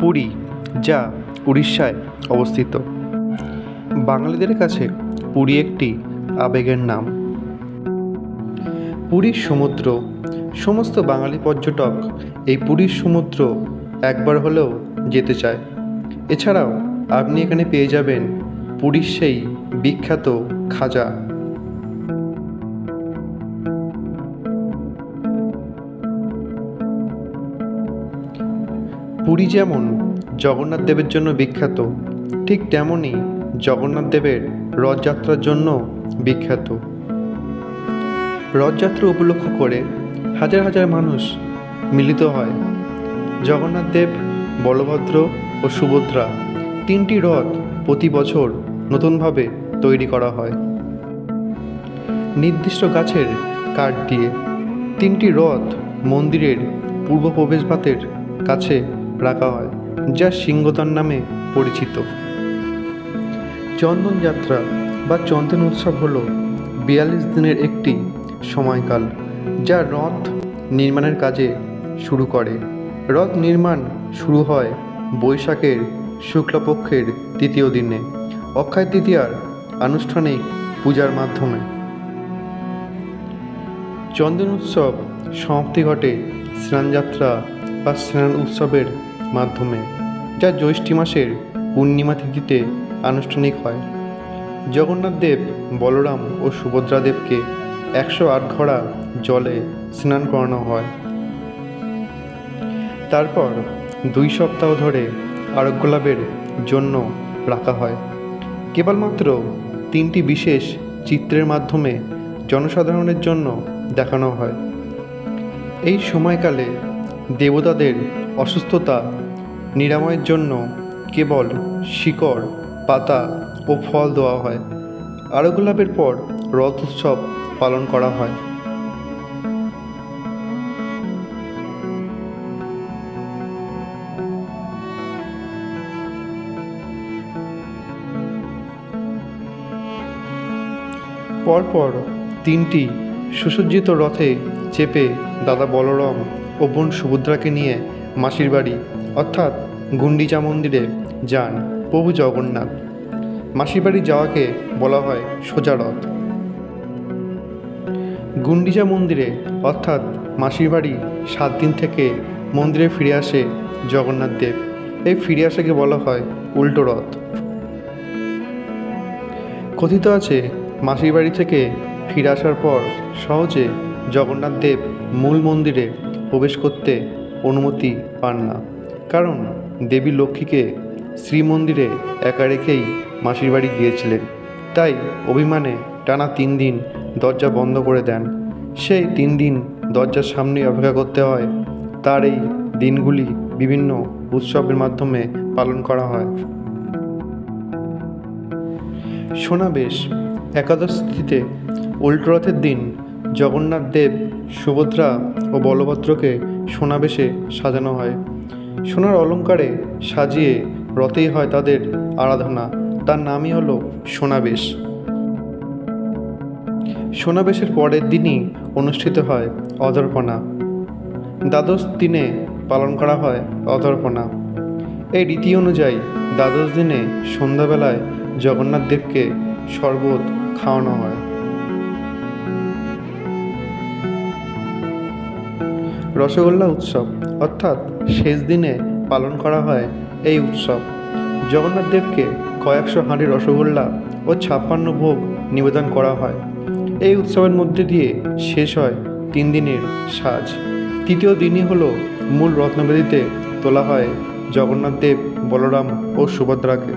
পুরী, যা উড়িষ্যায় অবস্থিত। বাঙালিদের কাছে পুরী একটি আবেগের নাম। পুরীর সমুদ্র, সমস্ত বাঙালি পর্যটক এই পুরীর সমুদ্র একবার হলেও যেতে চায়। এছাড়াও আপনি এখানে পেয়ে যাবেন পুরীর সেই বিখ্যাত খাজা। পুরী যেমন জগন্নাথ দেবের জন্য বিখ্যাত, ঠিক তেমনই জগন্নাথ দেবের রথযাত্রার জন্য বিখ্যাত। রথযাত্রা উপলক্ষ করে হাজার হাজার মানুষ মিলিত হয়। জগন্নাথ দেব, বলভদ্র ও সুভদ্রা তিনটি রথ প্রতি বছর নতুনভাবে তৈরি করা হয়। নির্দিষ্ট গাছের কাঠ দিয়ে তিনটি রথ মন্দিরের পূর্ব প্রবেশদ্বারের কাছে রাখা হয়, যা সিংহদ্বার নামে পরিচিত। চন্দন যাত্রা বা চন্দন উৎসব হল 42 দিনের একটি সময়কাল, যা রথ নির্মাণের কাজে শুরু করে। রথ নির্মাণ শুরু হয় বৈশাখের শুক্লপক্ষের 3য় দিনে অক্ষয় তৃতীয়ার আনুষ্ঠানিক পূজার মাধ্যমে। চন্দন উৎসব সমাপ্তি ঘটে স্নানযাত্রা বা স্নান উৎসবের মাধ্যমে, যা জ্যৈষ্ঠ মাসের পূর্ণিমা তিথিতে আনুষ্ঠানিক হয়। জগন্নাথ দেব, বলরাম ও সুভদ্রা দেবকে 108 ঘড়া জলে স্নান করানো হয়। তারপর 2 সপ্তাহ ধরে আরোগ্য লাভের জন্য রাখা হয়। কেবলমাত্র 3টি বিশেষ চিত্রের মাধ্যমে জনসাধারণের জন্য দেখানো হয়। এই সময়কালে দেবতাদের অসুস্থতা নিরাময়ের জন্য কেবল শিকড়, পাতা ও ফল দেওয়া হয়। আরোগ্য লাভের পর রথ উৎসব পালন করা হয়। পরপর 3টি সুসজ্জিত রথে চেপে দাদা বলরাম ও বোন সুভদ্রাকে নিয়ে মাসির বাড়ি অর্থাৎ গুন্ডিচা মন্দিরে যান প্রভু জগন্নাথ। মাসির বাড়ি যাওয়াকে বলা হয় সোজা রথ। গুন্ডিচা মন্দিরে অর্থাৎ মাসির বাড়ি 7 দিন থেকে মন্দিরে ফিরে আসে জগন্নাথ দেব। এই ফিরে আসাকে বলা হয় উল্টো রথ। কথিত আছে, মাসির বাড়ি থেকে ফিরে আসার পর সহজে জগন্নাথ দেব মূল মন্দিরে প্রবেশ করতে অনুমতি পান না, কারণ দেবী লক্ষ্মীকে শ্রীমন্দিরে একা রেখেই মাসির বাড়ি গিয়েছিলেন। তাই অভিমানে টানা 3 দিন দরজা বন্ধ করে দেন। সেই 3 দিন দরজার সামনে অপেক্ষা করতে হয়। তার এই দিনগুলি বিভিন্ন উৎসবের মাধ্যমে পালন করা হয়। সোনাবেশ একাদশ তিথিতে উল্টো রথের দিন জগন্নাথ দেব, সুভদ্রা ও বলভদ্রকে সোনাবেশে সাজানো হয়। সোনার অলঙ্কারে সাজিয়ে রথেই হয় তাদের আরাধনা। তার নামই হলো সোনাবেশ। সোনাবেশের পরের দিনই অনুষ্ঠিত হয় অধর্পণা। দ্বাদশ দিনে পালন করা হয় অধর্পণা। এই রীতি অনুযায়ী দ্বাদশ দিনে সন্ধ্যাবেলায় জগন্নাথ দেবকে শরবত খাওয়ানো হয়। রসগোল্লা উৎসব অর্থাৎ শেষ দিনে পালন করা হয় এই উৎসব। জগন্নাথ দেবকে কয়েকশো হাঁড়ি রসগোল্লা ও 56 ভোগ নিবেদন করা হয়। এই উৎসবের মধ্যে দিয়ে শেষ হয় 3 দিনের সাজ। তৃতীয় দিনই হলো মূল রত্নবেদিতে তোলা হয় জগন্নাথ দেব, বলরাম ও সুভদ্রাকে।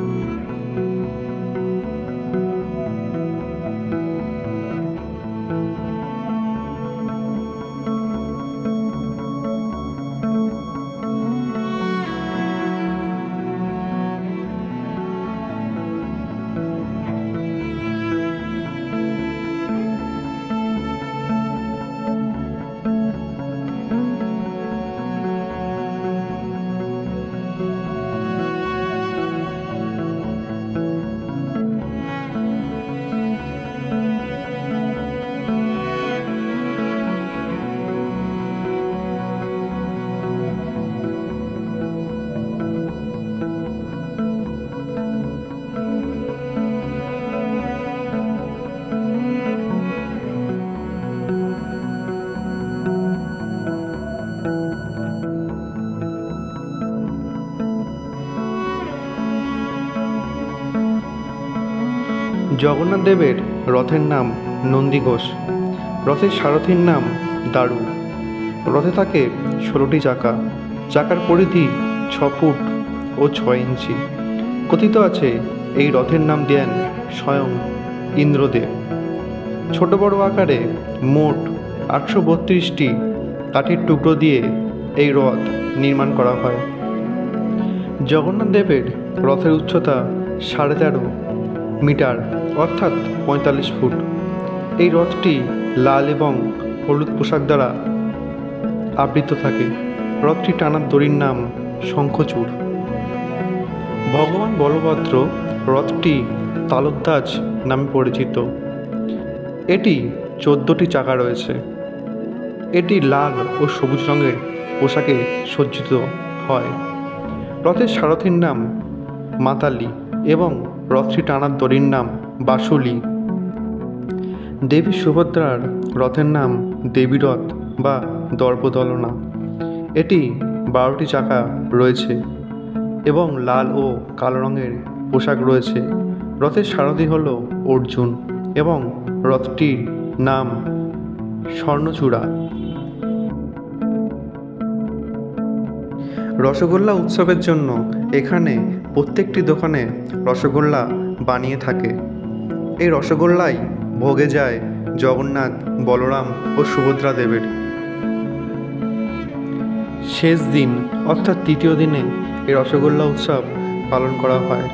জগন্নাথ দেবের রথের নাম নন্দীঘোষ। রথের সারথীর নাম দারু। রথে থাকে 16টি চাকা। চাকার পরিধি 6 ফুট ও 6 ইঞ্চি। কথিত আছে এই রথের নাম দেন স্বয়ং ইন্দ্রদেব। ছোট বড় আকারে মোট 832টি কাঠের টুকরো দিয়ে এই রথ নির্মাণ করা হয়। জগন্নাথ দেবের রথের উচ্চতা 13.5 মিটার অর্থাৎ 45 ফুট। এই রথটি লাল এবং হলুদ পোশাক দ্বারা আবৃত থাকে। রথটি টানার দড়ির নাম শঙ্খচূড়। ভগবান বলভদ্র রথটি তালধ্বজ নামে পরিচিত। এটি 14টি চাকা রয়েছে। এটি লাল ও সবুজ রঙের পোশাকে সজ্জিত হয়। রথের সারথীর নাম মাতালি এবং রথটি টানার দড়ির নাম বাসুলি। দেবী সুভদ্রার রথের নাম দেবী রথ বা দর্পদলনা। এটি 12টি চাকা রয়েছে এবং লাল ও কালো রঙের পোশাক রয়েছে। রথের সারথি হল অর্জুন এবং রথটির নাম স্বর্ণচূড়া। রসগোল্লা উৎসবের জন্য এখানে প্রত্যেকটি দোকানে রসগোল্লা বানিয়ে থাকে। এই রসগোল্লাই ভোগে যায় জগন্নাথ, বলরাম ও সুভদ্রা দেবের। শেষ দিন অর্থাৎ তৃতীয় দিনে এই রসগোল্লা উৎসব পালন করা হয়।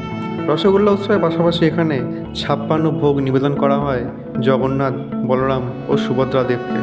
রসগোল্লা উৎসবের পাশাপাশি এখানে 56 ভোগ নিবেদন করা হয় জগন্নাথ, বলরাম ও সুভদ্রা দেবকে।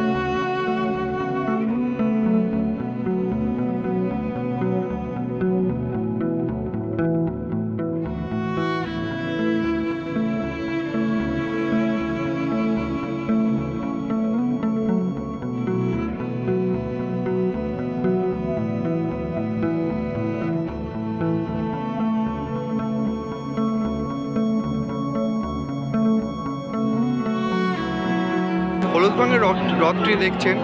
হলুদ রঙের রথটি দেখছেন,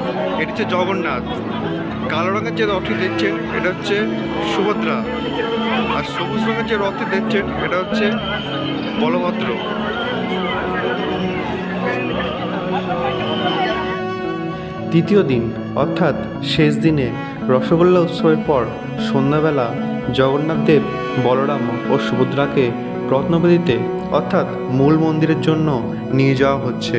এটি হচ্ছে জগন্নাথ। কালো রঙের যে রথটি দেখছেন এটা হচ্ছে সুভদ্রা। আর সবুজ রঙের যে রথটি দেখছেন এটা হচ্ছে বলভদ্র। তৃতীয় দিন অর্থাৎ শেষ দিনে রসগোল্লা উৎসবের পর সন্ধ্যাবেলা জগন্নাথ দেব, বলরাম ও সুভদ্রাকে রত্নবেদিতে অর্থাৎ মূল মন্দিরের জন্য নিয়ে যাওয়া হচ্ছে।